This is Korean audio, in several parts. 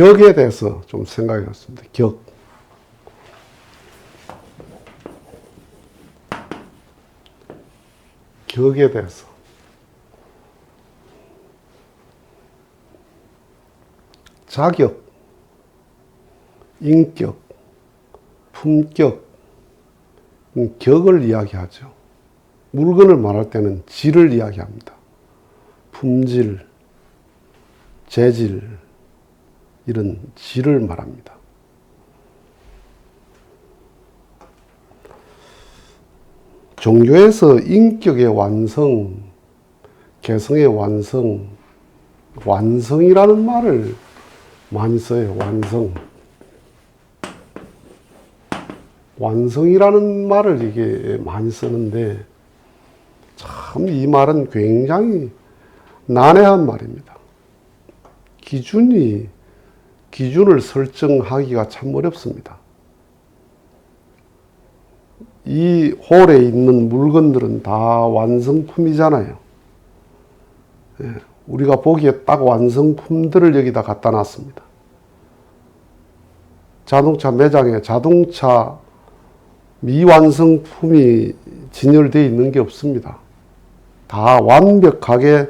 격에 대해서 좀 생각해 봤습니다. 격. 격에 대해서. 자격, 인격, 품격, 격을 이야기하죠. 물건을 말할 때는 질을 이야기합니다. 품질, 재질, 이런 질을 말합니다. 종교에서 인격의 완성, 개성의 완성, 완성이라는 말을 많이 써요. 완성. 완성이라는 말을 이게 많이 쓰는데 참 이 말은 굉장히 난해한 말입니다. 기준을 설정하기가 참 어렵습니다. 이 홀에 있는 물건들은 다 완성품이잖아요. 우리가 보기에 딱 완성품들을 여기다 갖다 놨습니다. 자동차 매장에 자동차 미완성품이 진열되어 있는 게 없습니다. 다 완벽하게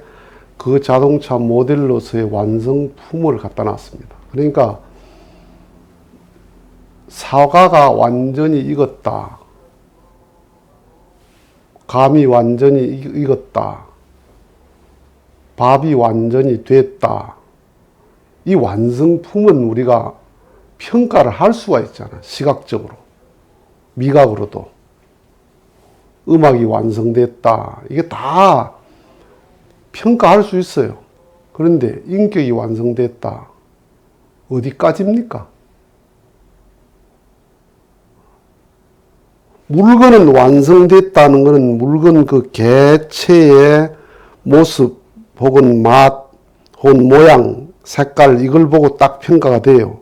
그 자동차 모델로서의 완성품을 갖다 놨습니다. 그러니까 사과가 완전히 익었다. 감이 완전히 익었다. 밥이 완전히 됐다. 이 완성품은 우리가 평가를 할 수가 있잖아. 시각적으로. 미각으로도. 음악이 완성됐다. 이게 다 평가할 수 있어요. 그런데 인격이 완성됐다. 어디까지입니까? 물건은 완성됐다는 것은 물건 그 개체의 모습 혹은 맛 혹은 모양, 색깔 이걸 보고 딱 평가가 돼요.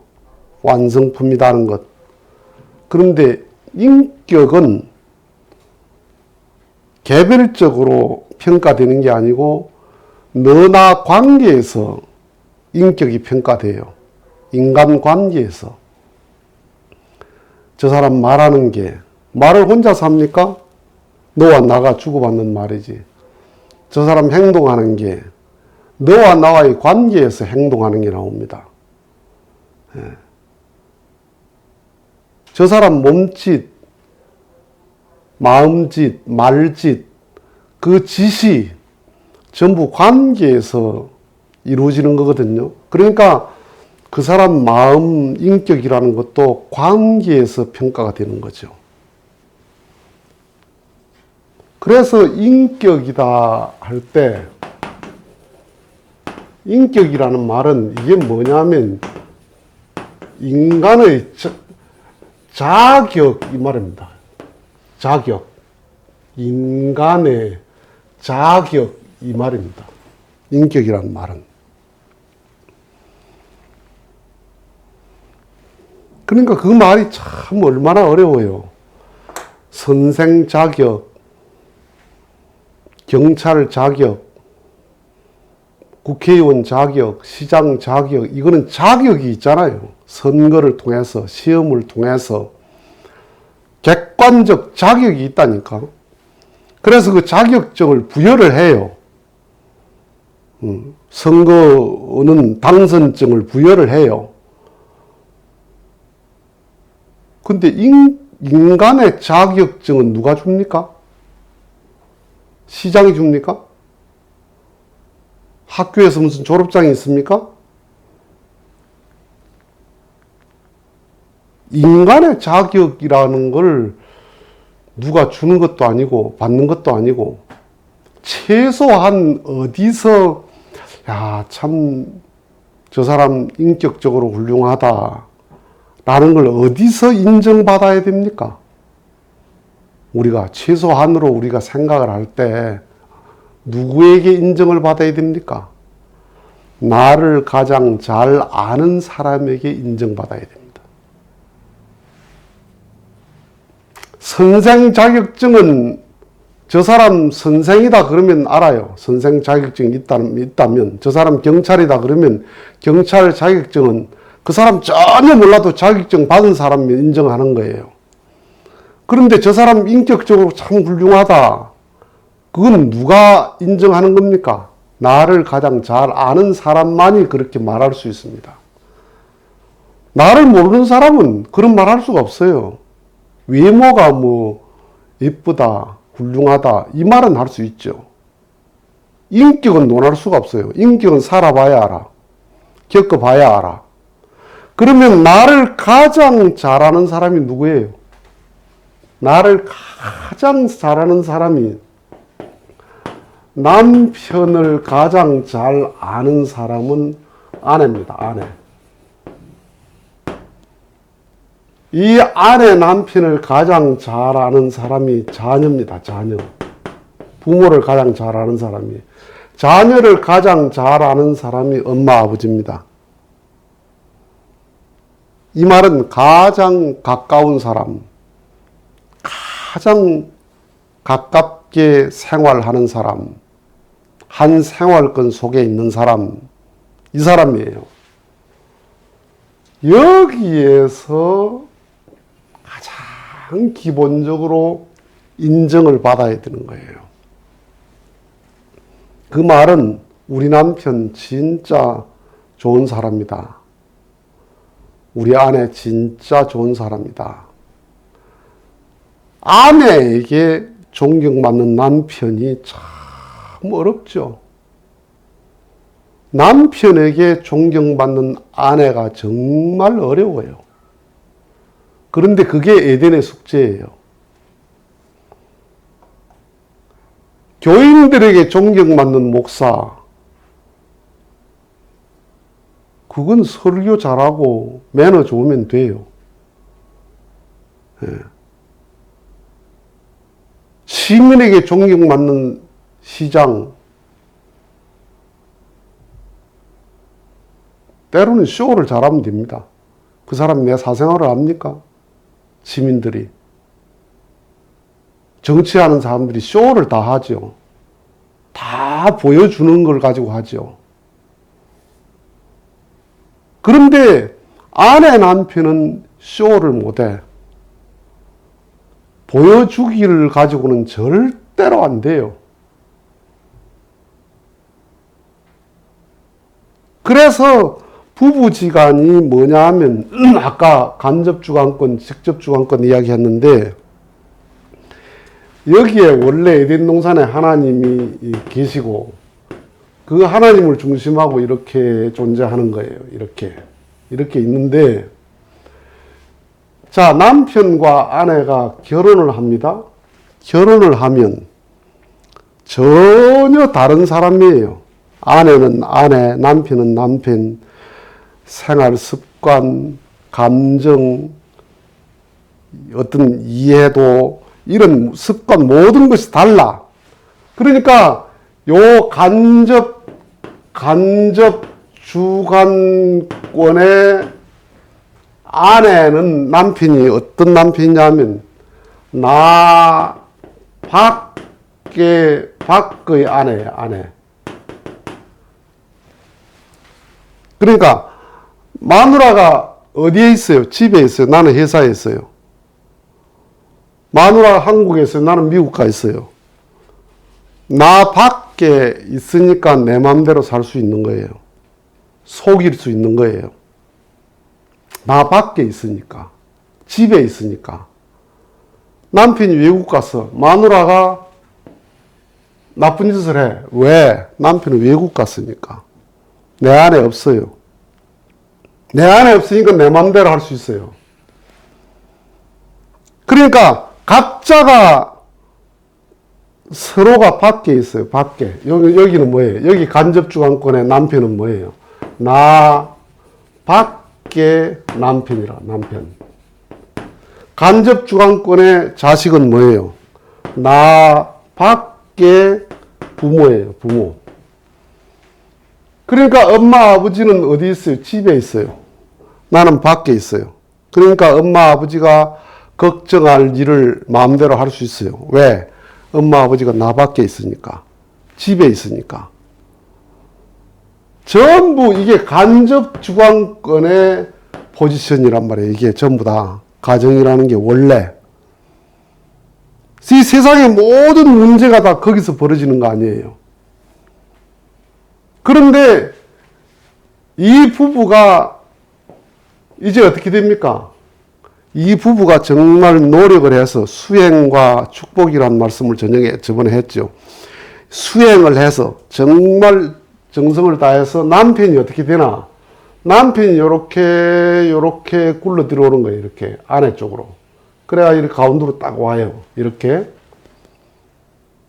완성품이라는 것. 그런데 인격은 개별적으로 평가되는 게 아니고 너나 관계에서 인격이 평가돼요. 인간관계에서. 저 사람 말하는 게 말을 혼자서 합니까? 너와 나가 주고받는 말이지. 저 사람 행동하는 게 너와 나와의 관계에서 행동하는 게 나옵니다. 저 사람 몸짓, 마음짓, 말짓, 그 짓이 전부 관계에서 이루어지는 거거든요. 그러니까 그 사람 마음, 인격이라는 것도 관계에서 평가가 되는 거죠. 그래서 인격이다 할 때 인격이라는 말은 이게 뭐냐면 인간의 자격 이 말입니다. 자격. 인간의 자격 이 말입니다. 인격이라는 말은. 그러니까 그 말이 참 얼마나 어려워요. 선생 자격, 경찰 자격, 국회의원 자격, 시장 자격, 이거는 자격이 있잖아요. 선거를 통해서, 시험을 통해서 객관적 자격이 있다니까. 그래서 그 자격증을 부여를 해요. 선거는 당선증을 부여를 해요. 근데 인간의 자격증은 누가 줍니까? 시장이 줍니까? 학교에서 무슨 졸업장이 있습니까? 인간의 자격이라는 걸 누가 주는 것도 아니고 받는 것도 아니고 최소한 어디서 야, 참 저 사람 인격적으로 훌륭하다 라는 걸 어디서 인정받아야 됩니까? 우리가 최소한으로 우리가 생각을 할 때 누구에게 인정을 받아야 됩니까? 나를 가장 잘 아는 사람에게 인정받아야 됩니다. 선생 자격증은 저 사람 선생이다 그러면 알아요. 선생 자격증이 있다면 저 사람 경찰이다 그러면 경찰 자격증은 그 사람 전혀 몰라도 자격증 받은 사람이 인정하는 거예요. 그런데 저 사람 인격적으로 참 훌륭하다. 그건 누가 인정하는 겁니까? 나를 가장 잘 아는 사람만이 그렇게 말할 수 있습니다. 나를 모르는 사람은 그런 말 할 수가 없어요. 외모가 뭐 예쁘다, 훌륭하다 이 말은 할 수 있죠. 인격은 논할 수가 없어요. 인격은 살아봐야 알아. 겪어봐야 알아. 그러면 나를 가장 잘 아는 사람이 누구예요? 나를 가장 잘 아는 사람이, 남편을 가장 잘 아는 사람은 아내입니다. 아내. 이 아내 남편을 가장 잘 아는 사람이 자녀입니다. 자녀. 부모를 가장 잘 아는 사람이. 자녀를 가장 잘 아는 사람이 엄마 아버지입니다. 이 말은 가장 가까운 사람, 가장 가깝게 생활하는 사람, 한 생활권 속에 있는 사람, 이 사람이에요. 여기에서 가장 기본적으로 인정을 받아야 되는 거예요. 그 말은 우리 남편 진짜 좋은 사람이다. 우리 아내 진짜 좋은 사람이다. 아내에게 존경받는 남편이 참 어렵죠. 남편에게 존경받는 아내가 정말 어려워요. 그런데 그게 에덴의 숙제예요. 교인들에게 존경받는 목사, 그건 설교 잘하고 매너 좋으면 돼요. 예. 시민에게 존경받는 시장, 때로는 쇼를 잘하면 됩니다. 그 사람이 내 사생활을 압니까? 시민들이. 정치하는 사람들이 쇼를 다 하죠. 다 보여주는 걸 가지고 하죠. 그런데 아내 남편은 쇼를 못해. 보여주기를 가지고는 절대로 안 돼요. 그래서 부부지간이 뭐냐 하면 아까 간접주관권, 직접주관권 이야기했는데 여기에 원래 에덴 동산에 하나님이 계시고 그 하나님을 중심하고 이렇게 존재하는 거예요. 이렇게 있는데, 자, 남편과 아내가 결혼을 합니다. 결혼을 하면 전혀 다른 사람이에요. 아내는 아내, 남편은 남편, 생활 습관, 감정, 어떤 이해도, 이런 습관 모든 것이 달라. 그러니까 요 간접 주관권의 아내는 남편이 어떤 남편이냐면 나 밖의 아내예요. 아내. 그러니까 마누라가 어디에 있어요? 집에 있어요. 나는 회사에 있어요. 마누라가 한국에 있어요. 나는 미국 가 있어요. 나 밖에 있으니까 내 마음대로 살 수 있는 거예요. 속일 수 있는 거예요. 나 밖에 있으니까. 집에 있으니까. 남편이 외국 가서 마누라가 나쁜 짓을 해. 왜? 남편은 외국 갔으니까. 내 안에 없어요. 내 안에 없으니까 내 마음대로 할 수 있어요. 그러니까 각자가 서로가 밖에 있어요. 밖에. 여기는 뭐예요? 여기 간접주관권의 남편은 뭐예요? 나 밖에 남편이라. 남편. 간접주관권의 자식은 뭐예요? 나 밖에 부모예요. 부모. 그러니까 엄마 아버지는 어디 있어요? 집에 있어요. 나는 밖에 있어요. 그러니까 엄마 아버지가 걱정할 일을 마음대로 할 수 있어요. 왜? 엄마 아버지가 나 밖에 있으니까. 집에 있으니까. 전부 이게 간접 주관권의 포지션이란 말이에요. 이게 전부 다. 가정이라는 게 원래. 이 세상의 모든 문제가 다 거기서 벌어지는 거 아니에요. 그런데 이 부부가 이제 어떻게 됩니까? 이 부부가 정말 노력을 해서 수행과 축복이라는 말씀을 저번에 했죠. 수행을 해서 정말 정성을 다해서 남편이 어떻게 되나? 남편이 요렇게 굴러 들어오는 거예요. 이렇게 아내 쪽으로. 그래야 이렇게 가운데로 딱 와요. 이렇게.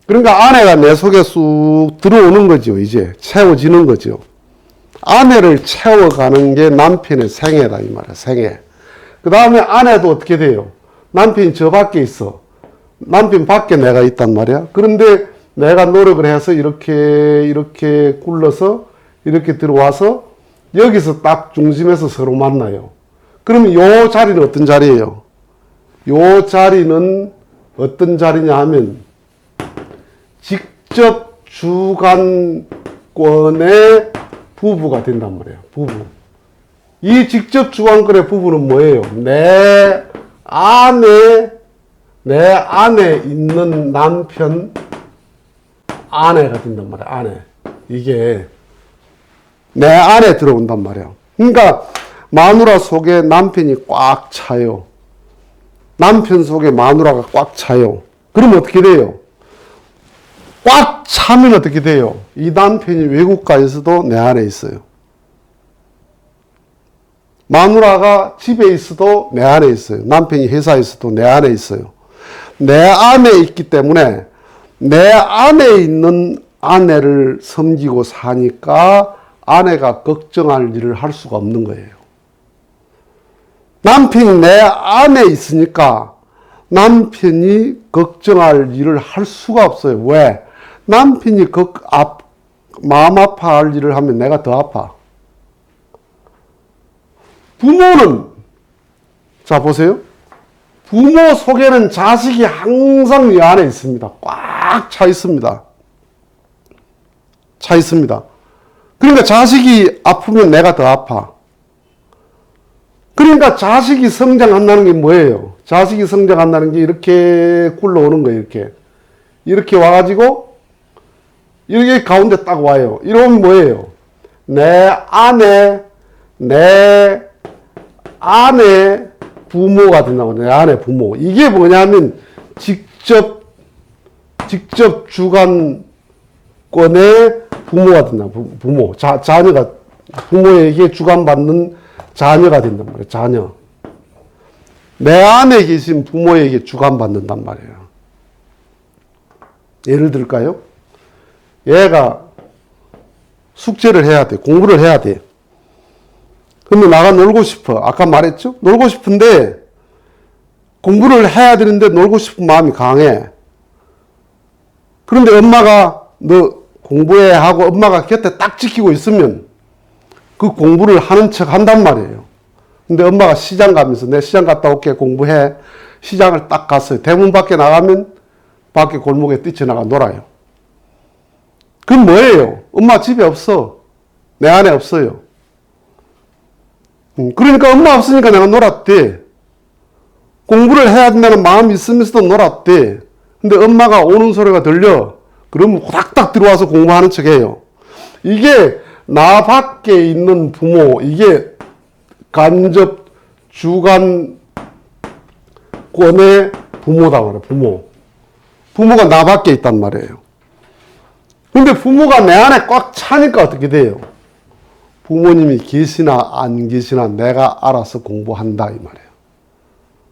그러니까 아내가 내 속에 쑥 들어오는 거죠. 이제 채워지는 거죠. 아내를 채워가는 게 남편의 생애다 이 말이야. 생애. 그 다음에 아내도 어떻게 돼요? 남편이 저 밖에 있어. 남편 밖에 내가 있단 말이야. 그런데 내가 노력을 해서 이렇게 굴러서 이렇게 들어와서 여기서 딱 중심에서 서로 만나요. 그러면 요 자리는 어떤 자리예요? 요 자리는 어떤 자리냐 하면 직접 주관권의 부부가 된단 말이에요. 부부. 이 직접 주관권의 부부는 뭐예요? 내 안에 있는 남편, 아내가 된단 말이야. 아내. 이게 내 안에 들어온단 말이야. 그러니까 마누라 속에 남편이 꽉 차요. 남편 속에 마누라가 꽉 차요. 그러면 어떻게 돼요? 꽉 차면 어떻게 돼요? 이 남편이 외국 가 있어도 내 안에 있어요. 마누라가 집에 있어도 내 안에 있어요. 남편이 회사에 있어도 내 안에 있어요. 내 안에 있기 때문에 내 안에 있는 아내를 섬기고 사니까 아내가 걱정할 일을 할 수가 없는 거예요. 남편이 내 안에 있으니까 남편이 걱정할 일을 할 수가 없어요. 왜? 남편이 마음 아파할 일을 하면 내가 더 아파. 부모는, 자 보세요. 부모 속에는 자식이 항상 이 안에 있습니다. 꽉 차 있습니다. 차 있습니다. 그러니까 자식이 아프면 내가 더 아파. 그러니까 자식이 성장한다는 게 뭐예요? 자식이 성장한다는 게 이렇게 굴러오는 거예요. 이렇게 와가지고 이렇게 가운데 딱 와요. 이러면 뭐예요? 내 아내 부모가 된다고. 내 아내 부모. 이게 뭐냐면 직접 주관권의 부모가 된다. 부모. 자녀가 부모에게 주관받는 자녀가 된단 말이에요. 자녀. 내 안에 계신 부모에게 주관받는단 말이에요. 예를 들까요? 얘가 숙제를 해야 돼. 공부를 해야 돼. 근데 나가 놀고 싶어. 아까 말했죠? 놀고 싶은데 공부를 해야 되는데 놀고 싶은 마음이 강해. 그런데 엄마가 너 공부해 하고 엄마가 곁에 딱 지키고 있으면 그 공부를 하는 척 한단 말이에요. 근데 엄마가 시장 가면서 내 시장 갔다 올게 공부해. 시장을 딱 갔어요. 대문 밖에 나가면 밖에 골목에 뛰쳐나가 놀아요. 그건 뭐예요? 엄마 집에 없어. 내 안에 없어요. 그러니까 엄마 없으니까 내가 놀았대. 공부를 해야 된다는 마음이 있으면서도 놀았대. 근데 엄마가 오는 소리가 들려. 그러면 후닥닥 들어와서 공부하는 척해요. 이게 나 밖에 있는 부모, 이게 간접 주관권의 부모다 말이에요. 부모가 나 밖에 있단 말이에요. 근데 부모가 내 안에 꽉 차니까 어떻게 돼요? 부모님이 계시나 안 계시나 내가 알아서 공부한다 이 말이에요.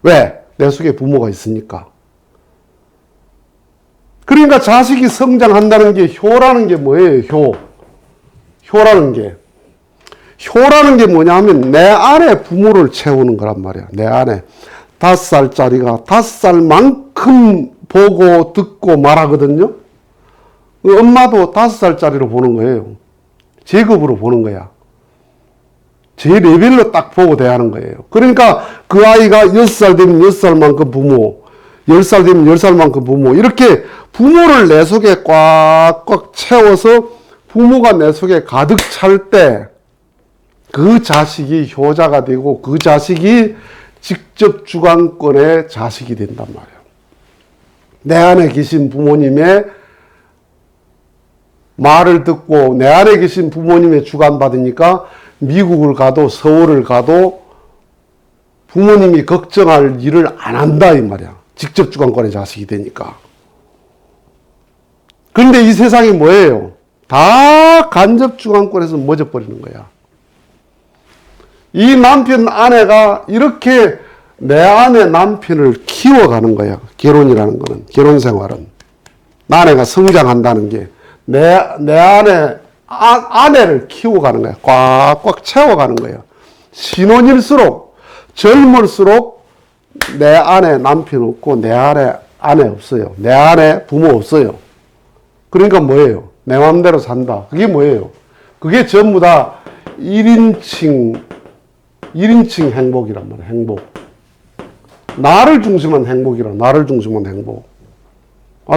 왜? 내 속에 부모가 있으니까. 그러니까 자식이 성장한다는 게 효라는 게 뭐예요? 효라는 게 뭐냐면 내 안에 부모를 채우는 거란 말이야. 내 안에 5살짜리가 5살만큼 보고 듣고 말하거든요. 엄마도 5살짜리로 보는 거예요. 제급으로 보는 거야. 제 레벨로 딱 보고 대하는 거예요. 그러니까 그 아이가 6살 되면 6살만큼 부모, 10살 되면 10살만큼 부모, 이렇게 부모를 내 속에 꽉꽉 채워서 부모가 내 속에 가득 찰 때 그 자식이 효자가 되고 그 자식이 직접 주관권의 자식이 된단 말이에요. 내 안에 계신 부모님의 말을 듣고 내 안에 계신 부모님의 주관받으니까 미국을 가도 서울을 가도 부모님이 걱정할 일을 안 한다 이 말이야. 직접 주관권의 자식이 되니까. 그런데 이 세상이 뭐예요? 다 간접 주관권에서 멎어버리는 거야. 이 남편 아내가 이렇게 내 안에 남편을 키워가는 거야. 결혼이라는 거는, 결혼 생활은. 아내가 성장한다는 게 내 안에 아내를 키워가는 거야. 꽉꽉 채워가는 거야. 신혼일수록 젊을수록 내 안에 남편 없고 내 안에 아내 없어요. 내 안에 부모 없어요. 그러니까 뭐예요? 내 마음대로 산다. 그게 뭐예요? 그게 전부 다 1인칭 행복이란 말이야. 행복. 나를 중심한 행복이라. 나를 중심한 행복.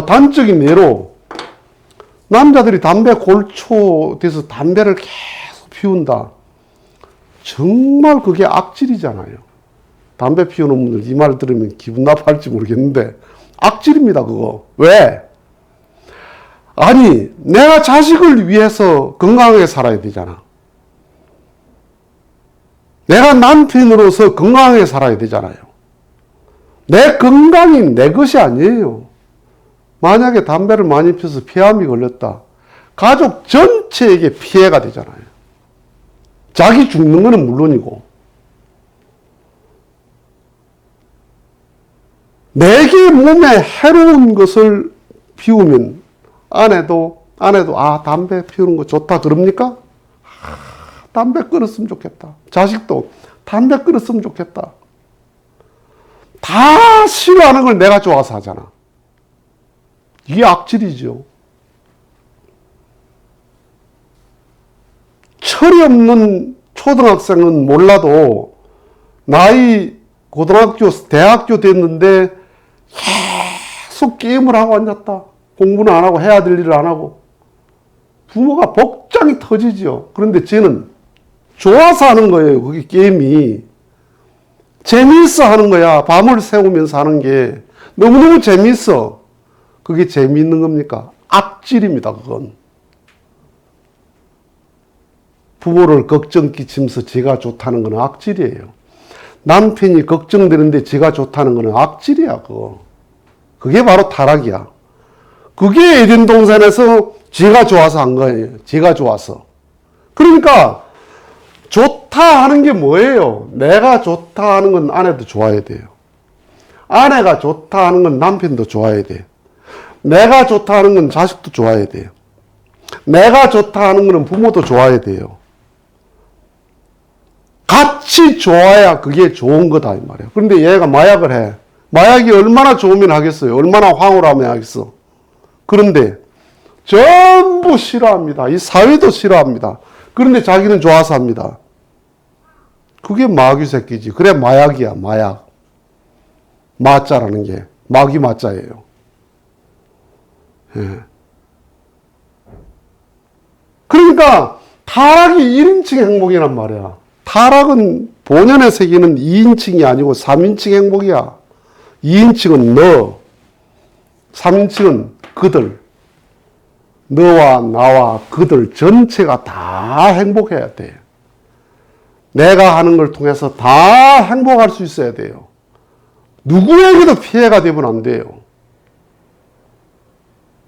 단적인 예로 남자들이 담배 골초돼서 담배를 계속 피운다. 정말 그게 악질이잖아요. 담배 피우는 분들 이 말 들으면 기분 나빠할지 모르겠는데 악질입니다. 그거. 왜? 아니 내가 자식을 위해서 건강하게 살아야 되잖아. 내가 남편으로서 건강하게 살아야 되잖아요. 내 건강이 내 것이 아니에요. 만약에 담배를 많이 피워서 폐암이 걸렸다. 가족 전체에게 피해가 되잖아요. 자기 죽는 거는 물론이고. 내게 몸에 해로운 것을 피우면 아내도 담배 피우는 거 좋다 그럽니까? 담배 끊었으면 좋겠다. 자식도 담배 끊었으면 좋겠다. 다 싫어하는 걸 내가 좋아서 하잖아. 이게 악질이죠. 철이 없는 초등학생은 몰라도 나이 고등학교, 대학교 됐는데 계속 게임을 하고 앉았다. 공부는 안 하고 해야 될 일을 안 하고. 부모가 복장이 터지죠. 그런데 쟤는 좋아서 하는 거예요. 그게 게임이. 재미있어 하는 거야. 밤을 새우면서 하는 게 너무너무 재미있어. 그게 재미있는 겁니까? 악질입니다. 그건. 부모를 걱정 끼치면서 지가 좋다는 건 악질이에요. 남편이 걱정되는데 지가 좋다는 건 악질이야. 그거. 그게 바로 타락이야. 그게 에덴 동산에서 지가 좋아서 한 거예요. 지가 좋아서. 그러니까 좋다 하는 게 뭐예요? 내가 좋다 하는 건 아내도 좋아야 돼요. 아내가 좋다 하는 건 남편도 좋아야 돼요. 내가 좋다 하는 건 자식도 좋아야 돼요. 내가 좋다 하는 건 부모도 좋아야 돼요. 같이 좋아야 그게 좋은 거다 이 말이야. 그런데 얘가 마약을 해. 마약이 얼마나 좋으면 하겠어요? 얼마나 황홀하면 하겠어? 그런데 전부 싫어합니다. 이 사회도 싫어합니다. 그런데 자기는 좋아서 합니다. 그게 마귀 새끼지. 그래 마약이야. 마약. 마자라는 게 마귀 마자예요. 예. 그러니까 타락이 1인칭 행복이란 말이야. 타락은 본연의 세계는 2인칭이 아니고 3인칭 행복이야. 2인칭은 너, 3인칭은 그들. 너와 나와 그들 전체가 다 행복해야 돼. 내가 하는 걸 통해서 다 행복할 수 있어야 돼요. 누구에게도 피해가 되면 안 돼요.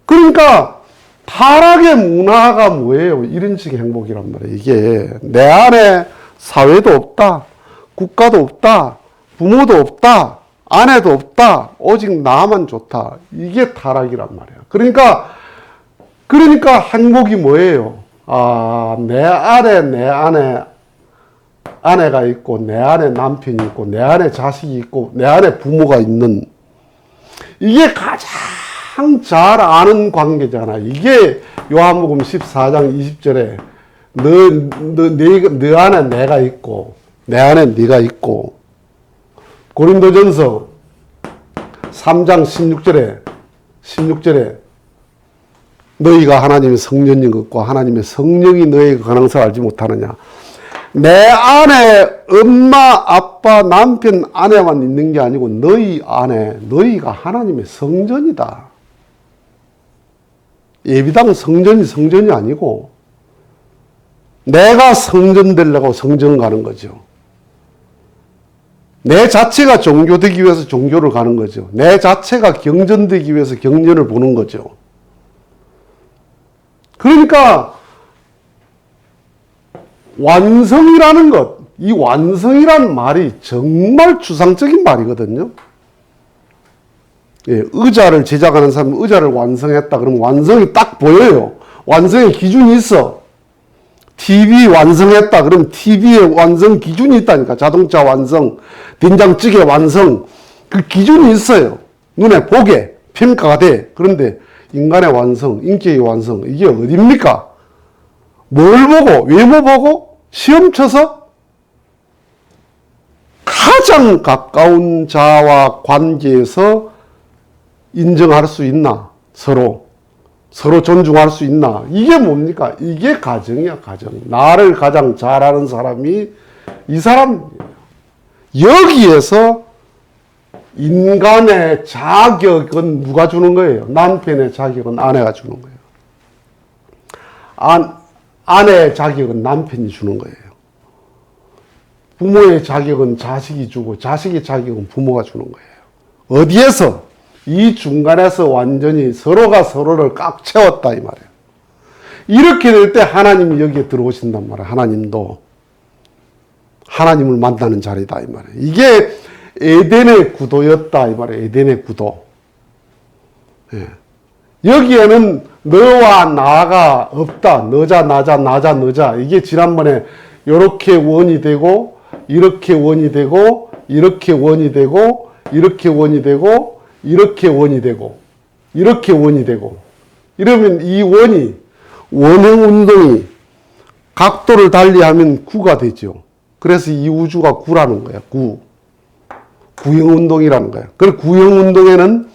그러니까 타락의 문화가 뭐예요? 1인칭 행복이란 말이에요. 이게 내 안에 사회도 없다, 국가도 없다, 부모도 없다, 아내도 없다, 오직 나만 좋다. 이게 타락이란 말이에요. 그러니까 행복이 뭐예요? 내 안에 아내가 있고, 내 안에 남편이 있고, 내 안에 자식이 있고, 내 안에 부모가 있는, 이게 가장 잘 아는 관계잖아. 이게 요한복음 14장 20절에 너 안에 내가 있고, 내 안에 네가 있고, 고린도전서 3장 16절에 너희가 하나님의 성전인 것과 하나님의 성령이 너희의 가능성을 알지 못하느냐. 내 안에 엄마, 아빠, 남편, 아내만 있는 게 아니고 너희 안에 너희가 하나님의 성전이다. 예비당 성전이 아니고 내가 성전 되려고 성전 가는 거죠. 내 자체가 종교되기 위해서 종교를 가는 거죠. 내 자체가 경전되기 위해서 경전을 보는 거죠. 그러니까 완성이라는 것, 이 완성이란 말이 정말 추상적인 말이거든요. 예, 의자를 제작하는 사람은 의자를 완성했다 그러면 완성이 딱 보여요. 완성의 기준이 있어. TV 완성했다 그러면 TV의 완성 기준이 있다니까. 자동차 완성, 된장찌개 완성, 그 기준이 있어요. 눈에 보게 평가가 돼. 그런데 인간의 완성, 인격의 완성, 이게 어딥니까? 뭘 보고, 외모 보고, 시험 쳐서 가장 가까운 자와 관계에서 인정할 수 있나? 서로 존중할 수 있나? 이게 뭡니까? 이게 가정이야, 가정. 나를 가장 잘 아는 사람이 이 사람이에요. 여기에서 인간의 자격은 누가 주는 거예요? 남편의 자격은 아내가 주는 거예요. 아내의 자격은 남편이 주는 거예요. 부모의 자격은 자식이 주고 자식의 자격은 부모가 주는 거예요. 어디에서? 이 중간에서 완전히 서로가 서로를 꽉 채웠다 이 말이에요. 이렇게 될 때 하나님이 여기에 들어오신단 말이에요. 하나님도 하나님을 만나는 자리다 이 말이에요. 이게 에덴의 구도였다 이 말이에요. 에덴의 구도. 예. 여기에는 너와 나가 없다. 너자 나자 나자 너자. 이게 지난번에 이렇게 원이 되고 이렇게 원이 되고 이렇게 원이 되고 이렇게 원이 되고 이렇게 원이 되고 이렇게 원이 되고 이러면 이 원이 원형 운동이 각도를 달리하면 구가 되죠. 그래서 이 우주가 구라는 거야. 구형 운동이라는 거야. 그 구형 운동에는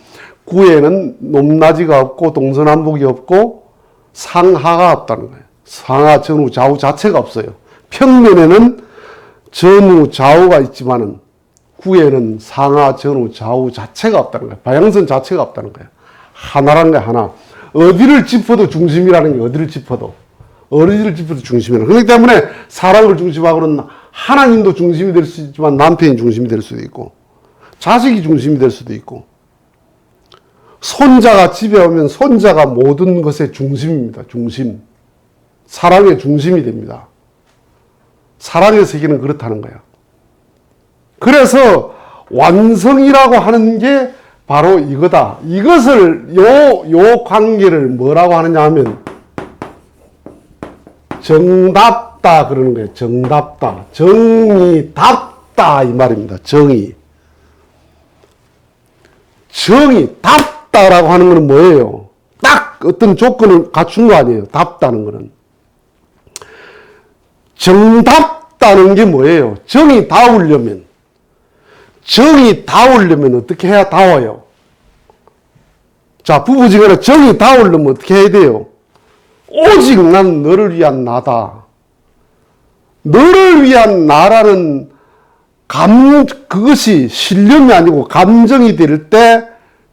구에는 높낮이가 없고 동서남북이 없고 상하가 없다는 거예요. 상하, 전후, 좌우 자체가 없어요. 평면에는 전후, 좌우가 있지만은 구에는 상하, 전후, 좌우 자체가 없다는 거예요. 방향선 자체가 없다는 거예요. 하나라는 거야, 하나. 어디를 짚어도 중심이라는 게 어디를 짚어도 중심이라는 거예요. 그렇기 때문에 사랑을 중심하고는 하나님도 중심이 될 수 있지만 남편이 중심이 될 수도 있고 자식이 중심이 될 수도 있고 손자가 집에 오면 손자가 모든 것의 중심입니다. 중심. 사랑의 중심이 됩니다. 사랑의 세계는 그렇다는 거야. 그래서 완성이라고 하는 게 바로 이거다. 이것을 요 관계를 뭐라고 하느냐 하면 정답다 그러는 거예요. 정답다. 정의답다 이 말입니다. 정의답다라고 하는 것은 뭐예요? 딱 어떤 조건을 갖춘 거 아니에요. 답다는 거는. 정답다는 게 뭐예요? 정의다우려면 어떻게 해야 다워요? 자, 부부지간에 정의다우려면 어떻게 해야 돼요? 오직 난 너를 위한 나다. 너를 위한 나라는 그것이 신념이 아니고 감정이 될 때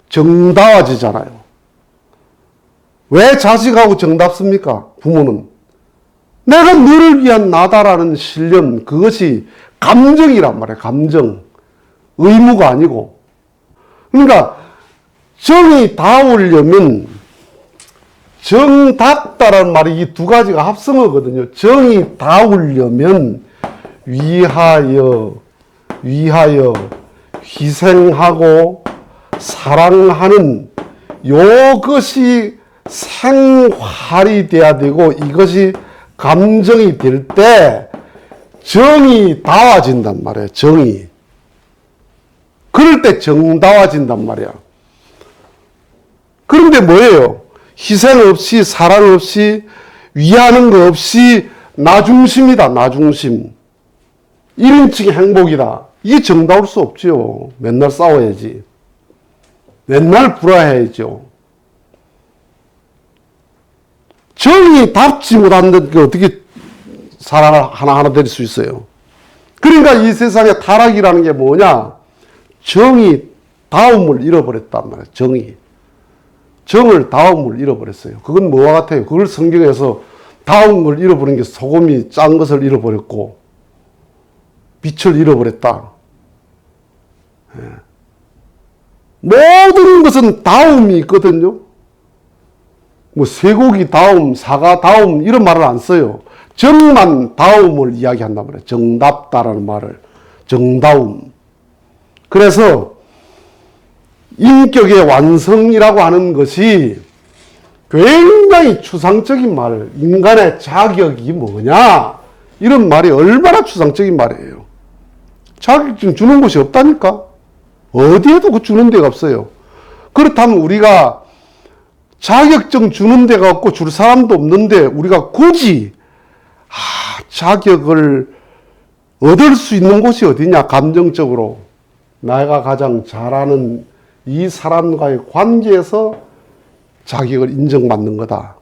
정다워지잖아요. 왜 자식하고 정답습니까? 부모는. 내가 너를 위한 나다라는 신념, 그것이 감정이란 말이에요. 감정. 의무가 아니고. 그러니까 정의다우려면 정답다라는 말이 이 두 가지가 합성어거든요. 정의다우려면 위하여 희생하고 사랑하는 이것이 생활이 돼야 되고 이것이 감정이 될 때 정의다워진단 말이에요. 정의. 그럴 때 정다워진단 말이야. 그런데 뭐예요? 희생 없이 사랑 없이 위하는 거 없이 나 중심이다. 나 중심. 1인칭의 행복이다. 이게 정다울 수 없지요. 맨날 싸워야지. 맨날 불화해야죠. 정의답지 못한 게 어떻게 사랑을 하나하나 될 수 있어요? 그러니까 이 세상에 타락이라는 게 뭐냐? 정의다움을 잃어버렸단 말이에요. 정을 다움을 잃어버렸어요. 그건 뭐와 같아요? 그걸 성경에서 다움을 잃어버린 게 소금이 짠 것을 잃어버렸고 빛을 잃어버렸다. 모든 것은 다움이 있거든요. 뭐 쇠고기 다움, 사과 다움 이런 말을 안 써요. 정만 다움을 이야기한단 말이에요. 정답다라는 말을. 정다움. 그래서 인격의 완성이라고 하는 것이 굉장히 추상적인 말, 인간의 자격이 뭐냐? 이런 말이 얼마나 추상적인 말이에요. 자격증 주는 곳이 없다니까? 어디에도 그 주는 데가 없어요. 그렇다면 우리가 자격증 주는 데가 없고 줄 사람도 없는데 우리가 굳이 자격을 얻을 수 있는 곳이 어디냐? 감정적으로 내가 가장 잘하는 이 사람과의 관계에서 자격을 인정받는 거다.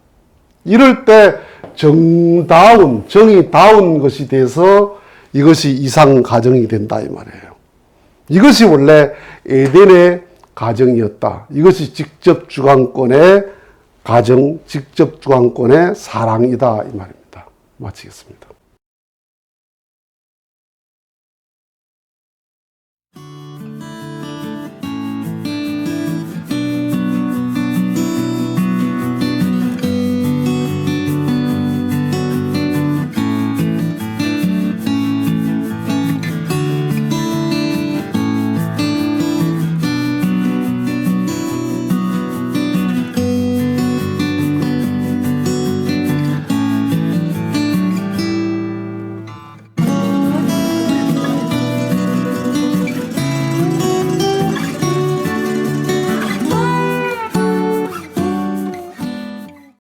이럴 때 정다운, 정의다운 것이 돼서 이것이 이상 가정이 된다 이 말이에요. 이것이 원래 에덴의 가정이었다. 이것이 직접 주관권의 가정, 직접 주관권의 사랑이다 이 말입니다. 마치겠습니다.